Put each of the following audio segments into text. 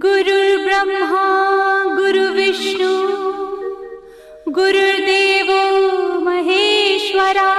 गुरुर्ब्रह्मा गुरुर्विष्णू गुरुर्देवो महेश्वरा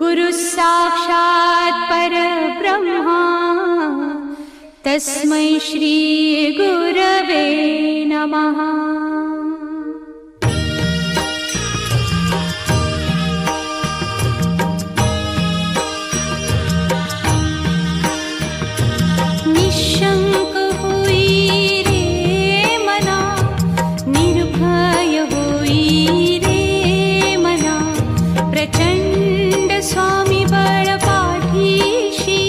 गुरुसाक्षात् परब्रह्मा तस्मै श्री गुरवे नमः। निशंक होई रे मना, निर्भय होई रे मना, प्रचंड स्वामी बळ पाठीशी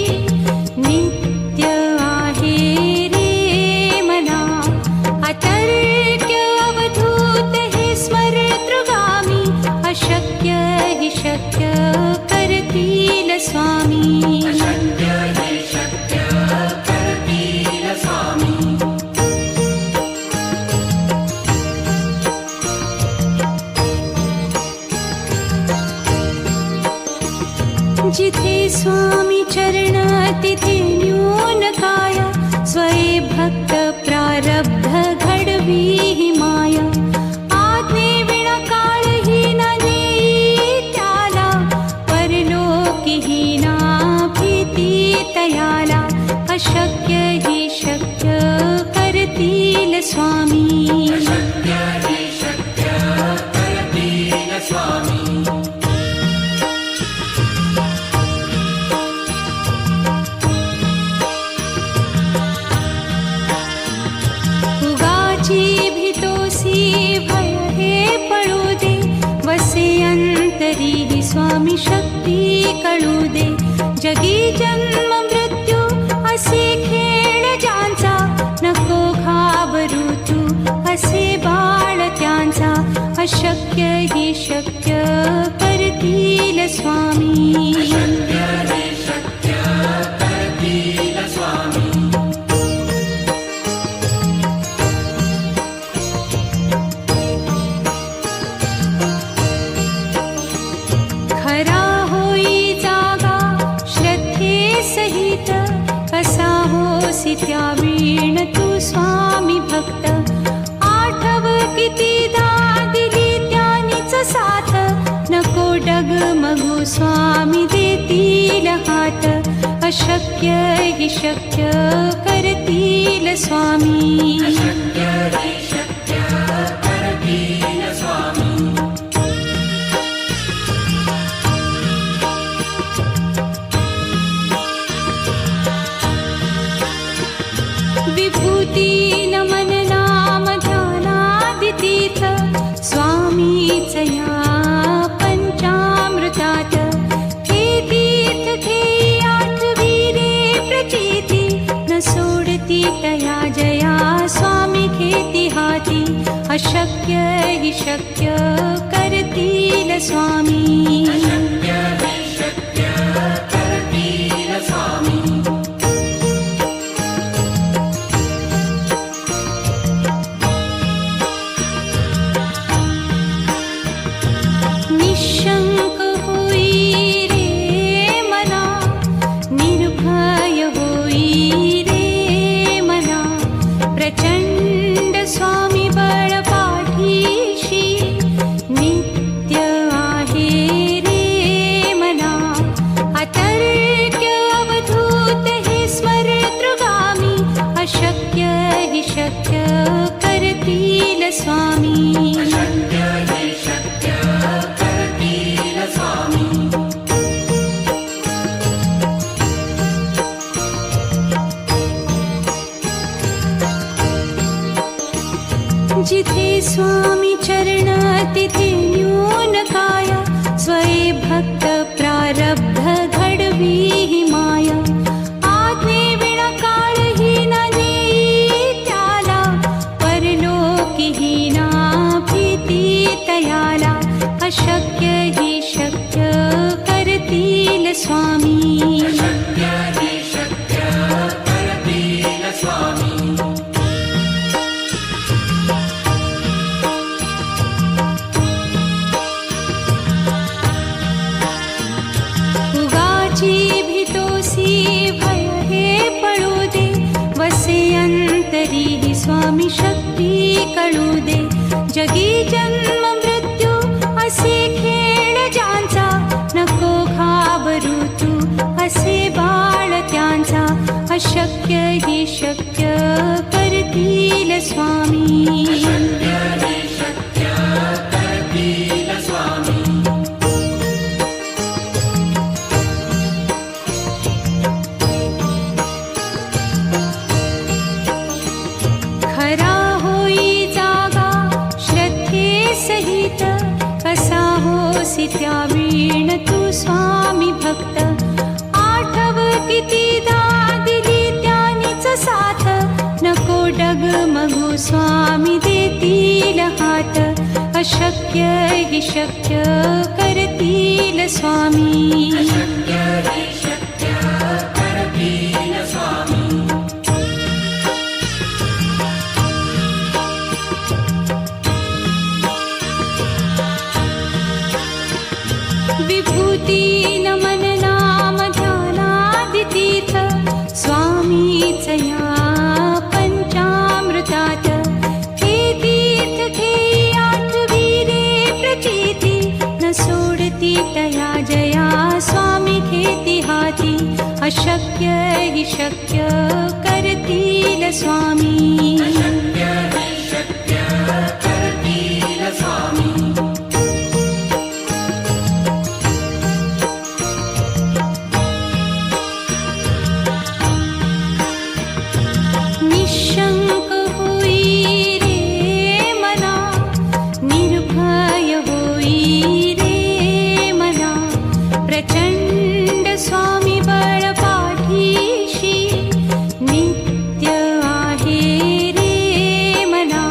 नित्य आहे रे मना। अतर्क्य अवधूत हे स्मरतृगामी, अशक्य हि शक्य करतील स्वामी। जिथे स्वामी चरण तिथे न्यून काया, स्वये भक्त प्रारब्ध घडवी ही माया। आज्ञे विना काळही न नेई त्याला, परलोकी ही ना भीती तयाला। अशक्य ही शक्य करतील स्वामी। अंतरी ही स्वामी शक्ती कळू दे। जगी जन्म मृत्यू असे खेळ ज्यांचा, नको घाबरू तू असे बाळ त्यांचा। अशक्य ही शक्य करतील स्वामी। खरा होई जागा श्रद्धे सहित, कसा होसी त्या वीण तू स्वामी भक्त। आठव कितीदा दिली त्यानीच साथ, नको डगमगू स्वामी देतील हात। अशक्य हि शक्य करतील स्वामी। विभूती नमन नाम ध्यानादितीर्थ, स्वामीच या पंचामृतात। हे तीर्थ घेई आठवी रे प्रचिती, न सोडती तया जया स्वामी घेती हाती। अशक्य हि शक्य करतील स्वामी। निशंक होई रे मना, निर्भय होई रे मना, प्रचंड स्वामी बळ पाठीशी नित्य आहे रे मना। अतर्क्य अवधूत हे स्मरतृगामी, अशक्य हि शक्य करतील स्वामी। जिथे स्वामी चरण तिथे न्यून काया, स्वये भक्त प्रारब्ध घडवी ही माया। आज्ञे विना काळही न नेई त्याला, परलोकी ही ना भीती तयाला। अशक्य ही शक्य करतील स्वामी। अंतरी स्वामी शक्ती कळू दे. जगी जन्म मृत्यू असे खेळ ज्यांचा, नको घाबरू तू असे बाळ त्यांचा. अशक्य ही शक्य करतील स्वामी. खरा होई जागा श्रद्धे सहित, कसा होसी त्या वीण तू स्वामी भक्त. आठव कितीदा दिली त्यानीच साथ, नको डगमगू स्वामी देतील हात. अशक्य ही शक्य करतील स्वामी. विभूती नमन नाम ध्यानादितीर्थ, स्वामीच या पंचामृतात. हे तीर्थ घेई आठविरे प्रचिती, न सोडती तया जया स्वामी घेती हाती. अशक्य हि शक्य करतील स्वामी. निशंक होई रे मना, निर्भय होई रे मना. प्रचंड स्वामी बळ पाठीशी, नित्य आहे रे मना.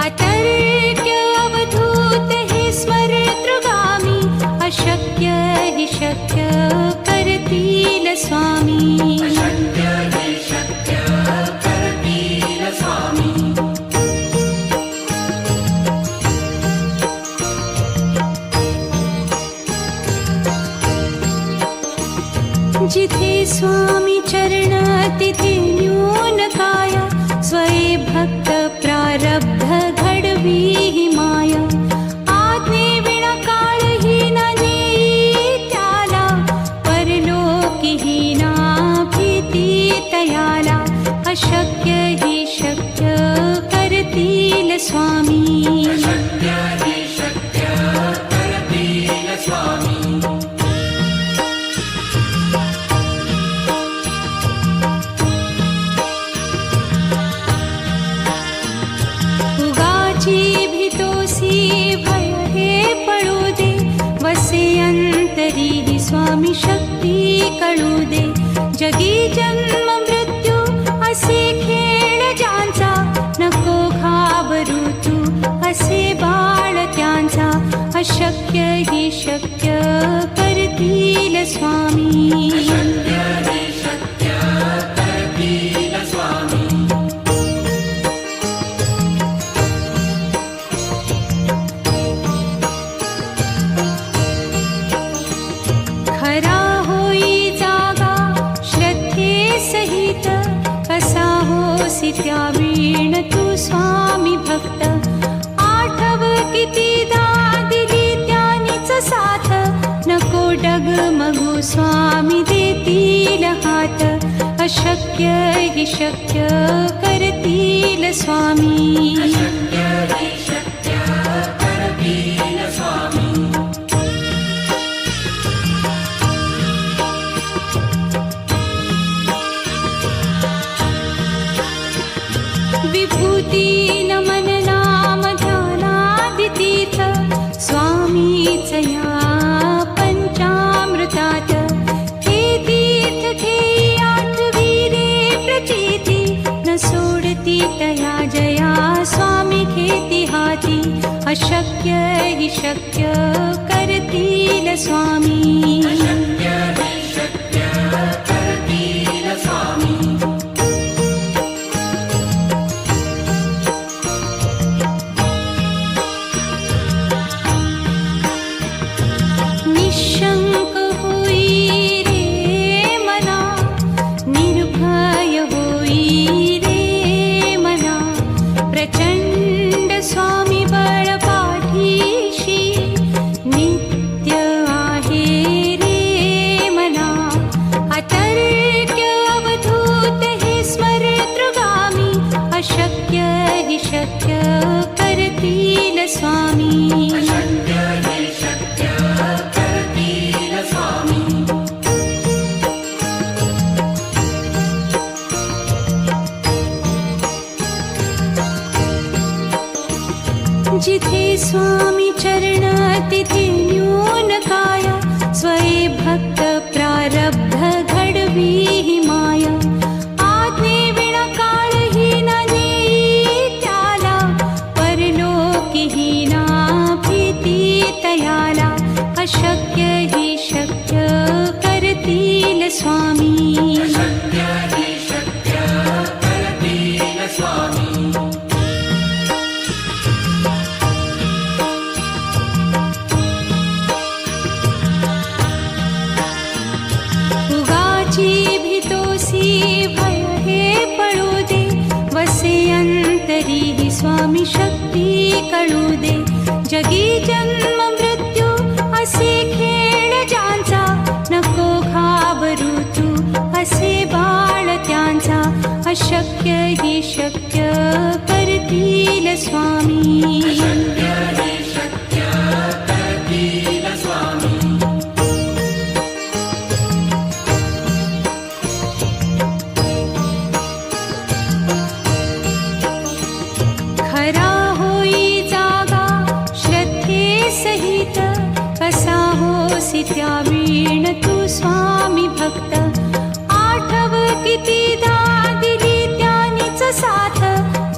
अतर्क्य अवधूत हे स्मरतृगामी, अशक्य हि शक्य करतील स्वामी. जिथे स्वामी चरण तिथे न्यून काया, स्वये भक्त प्रारब्ध घडवी ही माया. आज्ञे विना काळही न नेई त्याला, परलोकी ही ना भीती तयाला. अशक्य ही शक्य करतील स्वामी. भीतोसी भय हे पळू दे, वसे अंतरी स्वामी शक्ती कळू दे. जगी जन्म मृत्यू असे खेळ ज्यांचा, नको घाबरू तू असे बाळ त्यांचा. अशक्य ही शक्य करतील स्वामी. खरा होई जागा श्रद्धे सहित, कसा होसी त्या वीण तू स्वामी भक्त. आठव कितीदा दिली त्यानीच साथ, नको डगमगू स्वामी देतील हात. अशक्य हि शक्य करतील स्वामी. विभूती नमन नाम ध्यानादितीर्थ, स्वामीच या पंचामृतात. हे तीर्थ घेई आठविरे प्रचिती, न सोडती तया जया स्वामी घेती हाती. अशक्य हि शक्य करतील स्वामी. निशंक होई रे मना, निर्भय होई रे स्वामी जिथे स्वामी चरण तिथे न्यून काया स्वये भक्त प्रारब्ध घडवी ही माया आज्ञे विना काळही न नेई त्याला परलोकीही ना भीती तयाला अशक्य ही शक्य करतील स्वामी भय हे पळू दे वसे अंतरी ही स्वामी शक्ती कळू दे जगी जन्म मृत्यू असे खेळ ज्यांचा नको घाबरू तू असे बाळ त्यांचा अशक्य ही शक्य करतील स्वामी त्या वीण तू स्वामी भक्त आठव कितीदा दिली त्यानीच साथ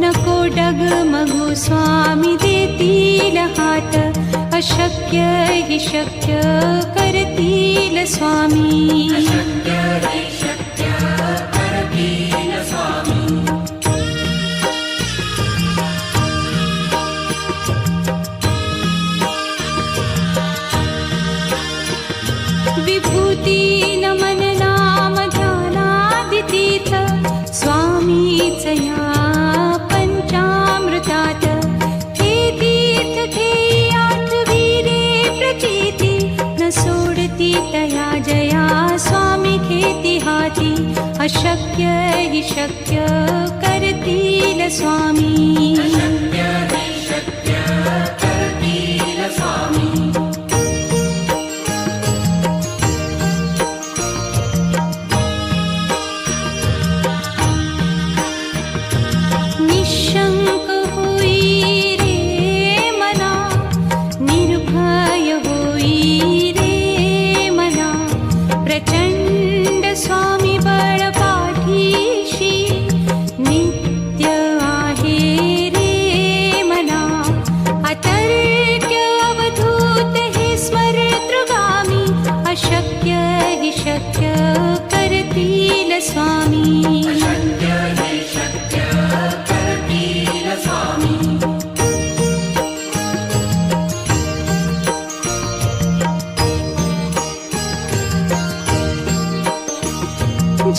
नको डगमगू स्वामी देतील हात अशक्य ही शक्य करतील स्वामी विभूती नमन नाम ध्यानादितीर्थ स्वामीच या पंचामृतात हे तीर्थ घेई आठवी रे प्रचिती न सोडती तया जया स्वामी घेती हाती अशक्य ही शक्य करतील स्वामी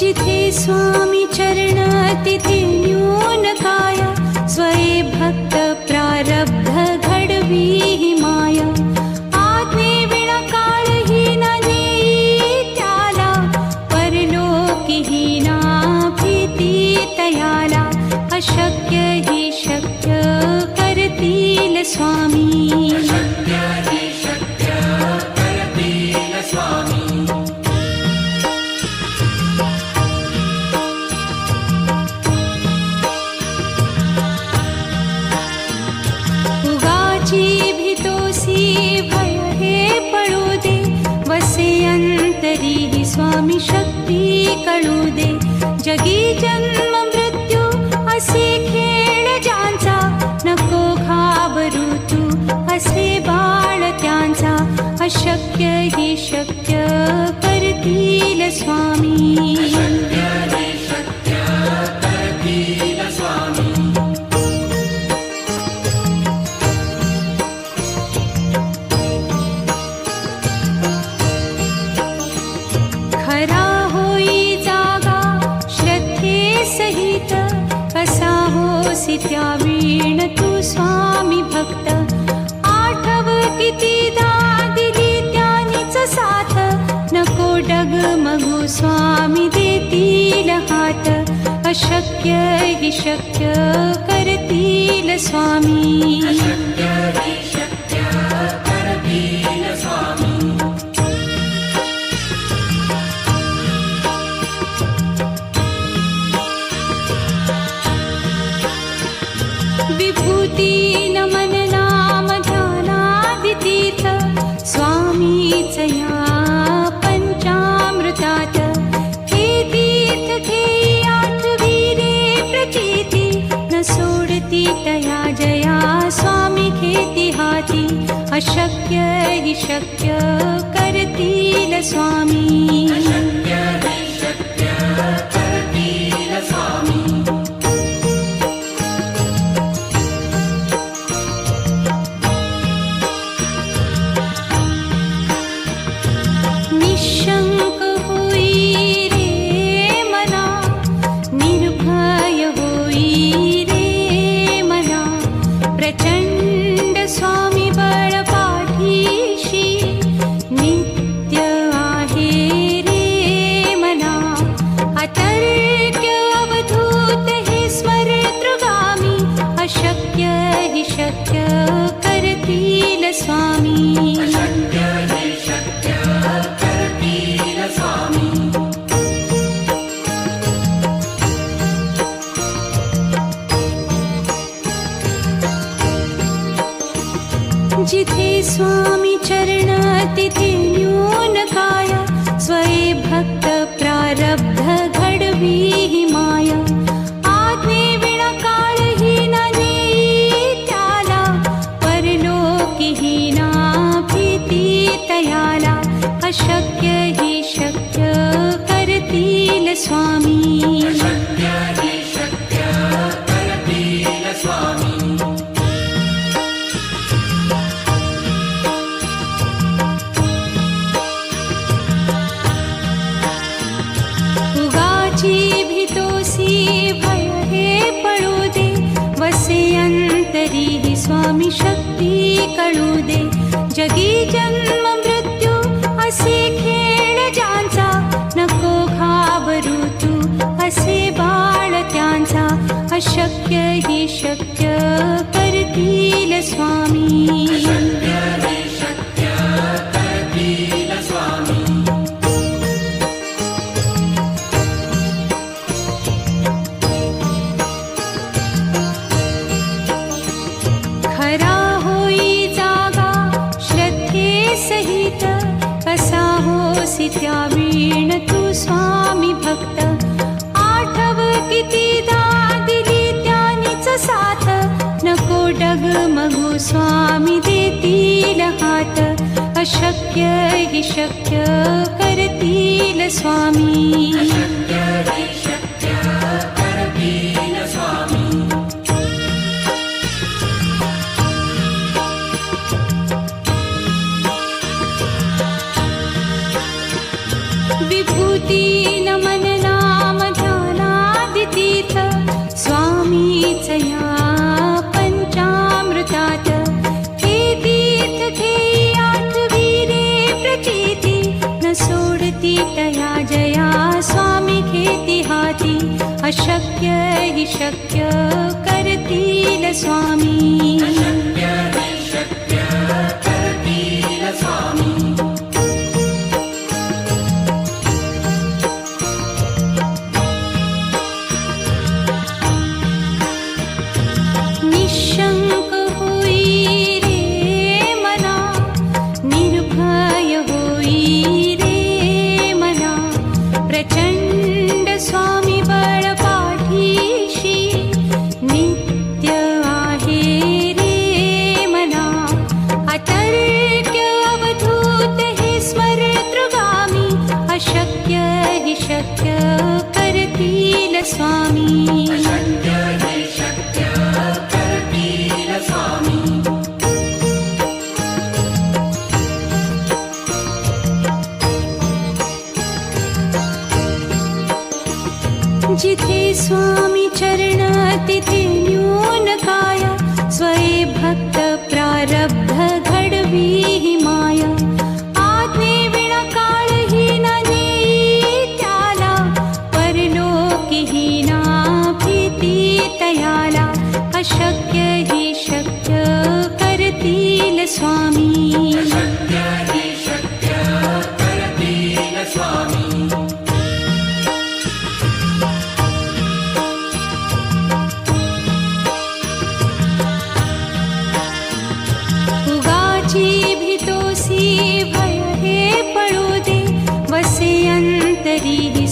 जिथे स्वामी चरण तिथे न्यून काया स्वये भक्त प्रारब्ध घडवी ही माया आज्ञे विना काळही न नेई त्याला परलोकीही ना भीती तयाला अशक्य ही शक्य करतील स्वामी भय हे पळू दे वसे अंतरी ही स्वामी शक्ती कळू दे जगी जन्म मृत्यू असे खेळ ज्यांचा नको घाबरू तू असे बाळ त्यांचा अशक्य ही शक्य करतील स्वामी त्या वीण तू स्वामी भक्त आठव कितीदा दिली त्यानीच साथ नको डगमगू स्वामी देतील हात अशक्य हि शक्य करतील स्वामी. विभूती नमन नाम ध्यानादितीर्थ स्वामीच या पंचामृतात. हे तीर्थ घेई आठविरे प्रचिती न सोडती तया जया स्वामी घेती हाती. अशक्य हि शक्य करतील स्वामी. निशंक होई रे मना, निर्भय होई रे मना. प्रचंड स्वामी बळ पाठीशी नित्य आहे रे मना. अतर्क्य अवधूत हे स्मरतृगामी. अशक्य हि शक्य करतील स्वामी. जिथे स्वामी चरण तिथे न्यून काय. स्वये भक्त प्रारब्ध घडवी हि माया. आज्ञे विना काळहीन नेई त्याला. परलोकीहीना भीती तयाला. अशक्य हि शक्य करतील स्वामी. भीतोसी भय हे पळू दे. वसे अंतरी ही स्वामी शक्ती कळू दे. जगी जन्म मृत्यू असे खेळ ज्यांचा. नको घाबरू तू असे बाळ त्यांचा. अशक्य हि शक्य करतील स्वामी. खरा होई जागा श्रद्धे सहित. कसा होसी त्या वीण तू स्वामी भक्त. आठव कितीदा दिली त्यानीच साथ. नको डगमगू स्वामी देतील हात. अशक्य हि शक्य करतील स्वामी. विभूती नमन नाम ध्यानादितीर्थ स्वामीच या पंचामृतात. हे तीर्थ घेई आठविरे प्रचिती न सोडती तया जया स्वामी घेती हाती. अशक्य हि शक्य करतील स्वामी. निशंक होई रे मना, निर्भय होई रे मना. प्रचंड स्वामी बळ पाठीशी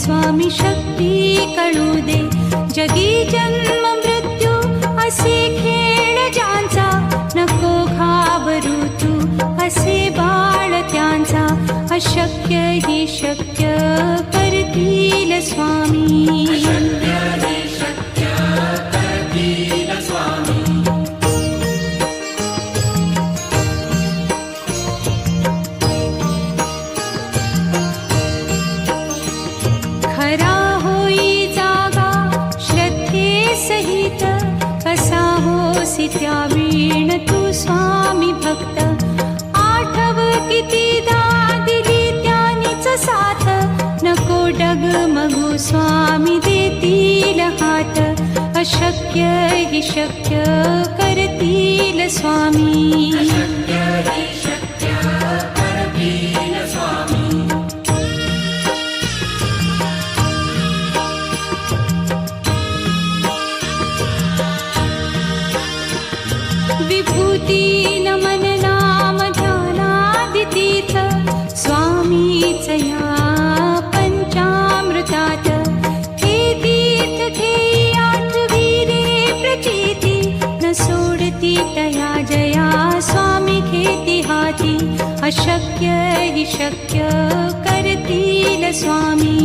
स्वामी शक्ती कळू दे. जगी जन्म मृत्यू असे खेळ ज्यांचा, नको घाबरू तू असे बाळ त्यांचा. अशक्य ही शक्य करतील स्वामी. खरा होई जागा श्रद्धे सहित, कसा होसी त्या वीण तू स्वामी भक्त. आठव कितीदा दिली त्यानीच साथ, नको डगमगू स्वामी देतील हात. अशक्य ही शक्य करतील स्वामी. विभूती नमन नाम ध्यानादितीर्थ, स्वामीच या पंचामृतात. हे तीर्थ घेई आठवी रे प्रचिती, न सोडती तया जया स्वामी घेती हाती. अशक्य ही शक्य करतील स्वामी.